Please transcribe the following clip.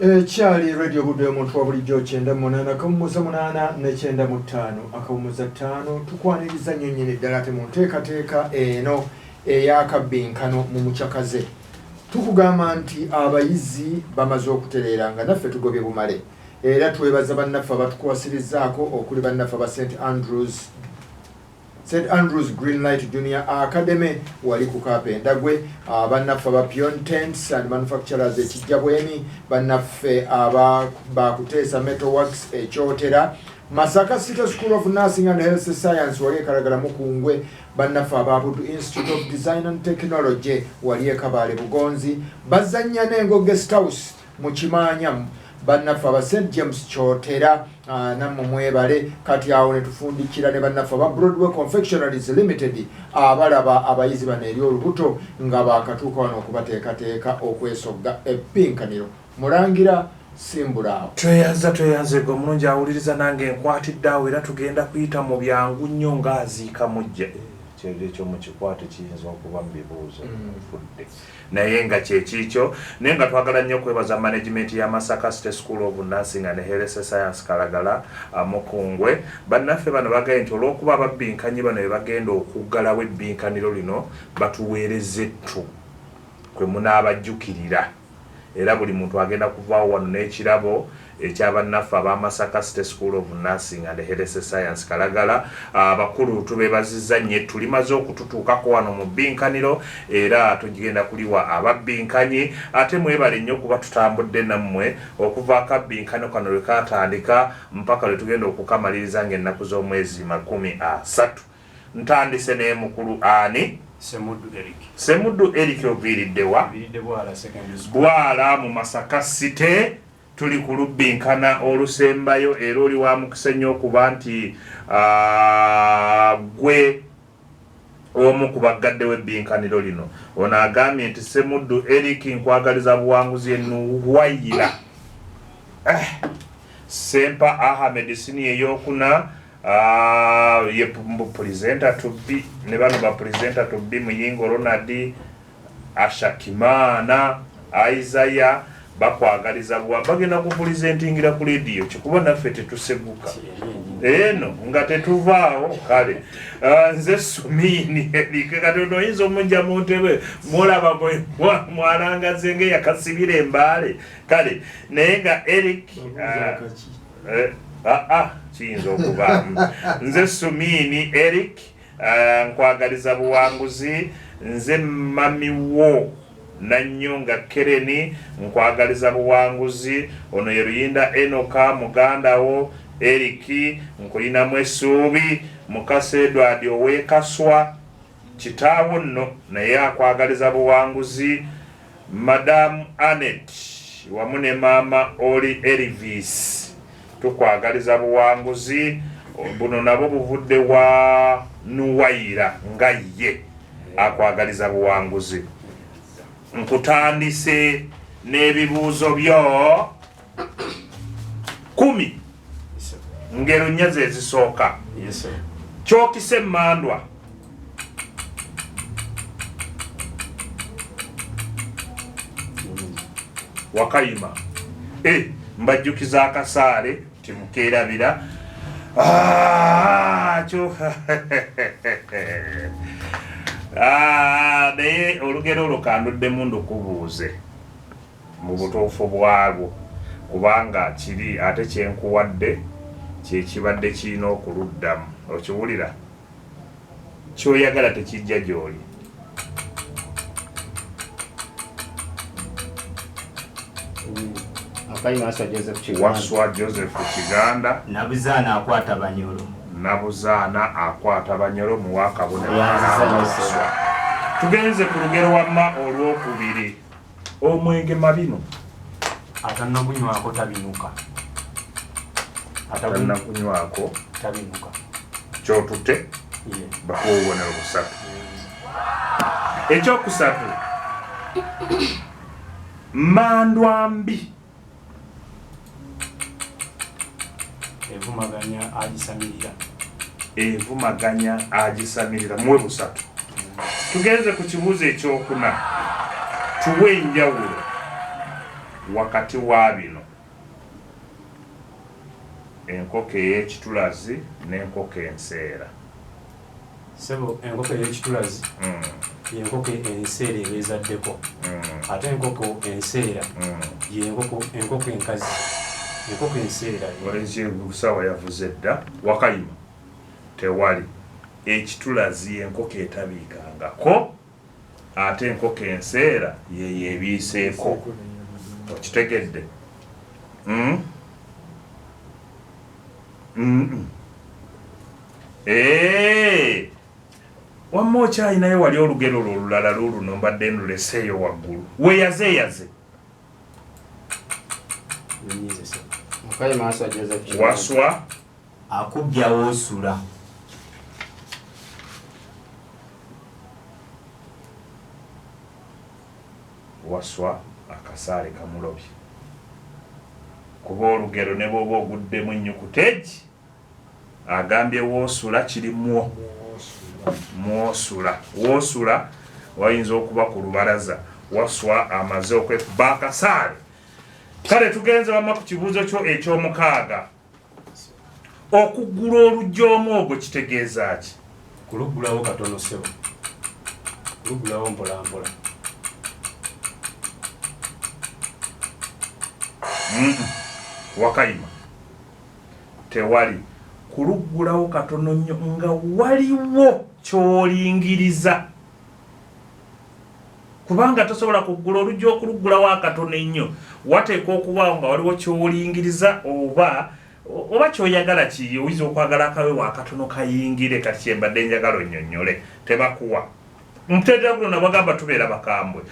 Charlie Radio Budde omuntu wa bulijjo 98.8 ne 95 akawumuza 5 tukwaniriza nnyonnyini ddala ate mu nteekateeka eno ey'Akabbiinkano mu mukyakaze. Tukugamba nti abayizi bamaze okutereera nga naffe tugobye bumale. Era twebaza bannaffe abatukwasirizaako okuli bannaffe aba St. Andrews Greenlight Junior Academy wali ku Kapendagwe, bannaffe aba Pion Tents and Manufacturers ekijjabwemi, bannaffe aba Bakuteesa Metal Works ekyotera, Masaka City School of Nursing and Health Science wali ekalagala Mukungwe, bannaffe aba Budu Institute of Design and Technology wali ekabaale Bugonzi, bazannya n'engo Guest House mu Kimaanya, bannaffe aba St. James Kyotera nammwe mwebale. Kati awo ne tufundikira ne bannaffe aba Broadway Confectionaries Limited abalaba abayizi bano eri olubuto nga baakatuuka wano okubateekateeka okwesogga ebbinkaniro. Mulangira Simbulaawo. Tweyanze gwe omulungi awuliriza nange nkwatidde awo era tugenda kuyita mu byangu nnyo ng'aziika mujja. Ekyo mu kikwate kiyinza okuba mu bibuuzo fudde naye nga kyekikyo naye nga twagala nnyo okwebaza management ya Masaka City School of Nursing and Health Science Kalagala Mukungwe. Bannaffe bano bagaye nti olw'okuba ababbiinkanyi bano bagenda okuggalawo ebbinkaniro lino batuweereza ettu kwe munaabajjukirira era buli muntu agenda kuvaawo wano n'ekirabo ekyabannaffe aba Masaka City School of Nursing and Health Science Kalagala. Abakulu tubeebazizza nnyo tulimaze okututuukako wano mu bbinkaniro era tugenda kuliwa ababbiinkanyi ate mwebale nnyo kuba tutambudde nammwe okuva akabbiinkano kano lwe kaatandika mpaka lwe tugenda okukamaliriza ng'ennaku z'omwezi 30. Ntandise ne mukulu ani Semuddu Eric oviiriddewa Bbwala mu Masaka City. Tuli ku lubbinkana olusembayo era oli wa mukisa nnyo okuba nti gwe omu ku baggadde w'ebbinkaniro lino. Ono agambye nti Semuddu Eric nkwagaliza buwanguzi enuwayira Sempa Ahmed Sini eyokuna ye presenter to be ne bano ba presenter to be Muyingo Ronald Ashakimana Isaiah bakwagaliza bwa bagenda kupulizentingira ku radio kikuba naffe tetuseguka eno nga tetuvaawo kale. Nze Sumini Erike katono oyinza omunja mu ntebe mulaba mwalangaze ng'eyakasibira embaale kale naye nga Eric kiyinza okubaamu. Nze Sumini Eric nkwagaliza buwanguzi. Nze mami wo Nanyonga Kereni nkwagaliza buwanguzi. Ono ye Luyinda Enoka muganda wo Eriki nkulina mwesuubi. Mukase Edward ow'Ekaswa kitaawo nno naye akwagaliza buwanguzi. Madam Anet wamu ne maama Oli Elvis tukwagaliza buwanguzi. Buno nabo buvudde wa Nuwayira nga ye akwagaliza buwanguzi. Nkutandise n'ebibuuzo byo 10 ngero nyaze ezisooka. Kyokise Mandwa Wakayima mbajjukiza akasaale timukeerabira kyo naye olugero olukandudde ndukubuuze mu butuufu bwalwo kubanga kiri ate kyenkuwadde kyekibadde kirina okuluddamu. Okiwulira kyoyagala tekijja gy'oli. Waswa Joseph Kiganda Nabuzaana akwata Banyoro. Nabuzaana akwata Banyoro mu Wakabonero. Tugenze ku lugero wamma olw'okubiri. Omwenge mabino atannakunywako tabinuka. Atannakunywako tabinuka. Kyotute bakuwa obubonero busatu. Ekyokusatu Mandwa mbi evumaganya agisamirira muwe busatu. Tugenze ku kibuuzo ekyokuna tuwe enjawulo wakati wa bino enkoko ey'ekitulazi n'enkoko enseera. Sebo enkoko ey'ekitulazi yenkoko enseera ebeezaddeko ate enkoko enseera yenkoko enkazi. Enkoko enseera busawa yavuze dda Wakayima tewali ekitulazi yenkoko etabiikangako ate enkoko enseera yeyeebiiseeko. Okitegedde? Wamma okyayinayo wali olugero lwo olulala luno mbadde nduleseeyo waggulu weeyazeeyaze. Waswa akubbya woosula. Waswa akasaale kamulobye. Kuba olugero ne bw'oba oguddemu ennyukuta egi agambye woosula kiri mwosula. Woosula wayinza okuba ku lubalaza, waswa amaze okwekuba akasaale. Kale tugenze wamma ku kibuuzo kyo eky'omukaaga. Okuggula oluggi omwogo kitegeeza ki? Kuluggulawo katono sebo. Kuluggulawo mpolampola. Wakayima tewali kuluggulawo katono nnyo nga waliwo ky'olingiriza. Kubanga tosobola kuggula oluggi okuluggulawo akatono ennyo, wateekwa okubaawo nga waliwo ky'olingiriza oba ky'oyagala ki. Oyinza okwagala akawewo akatono kayingire kati kyembadde njagala onnyonnyole tebakuwa. Omuteetera guno nabagamba tubeera bakambwe.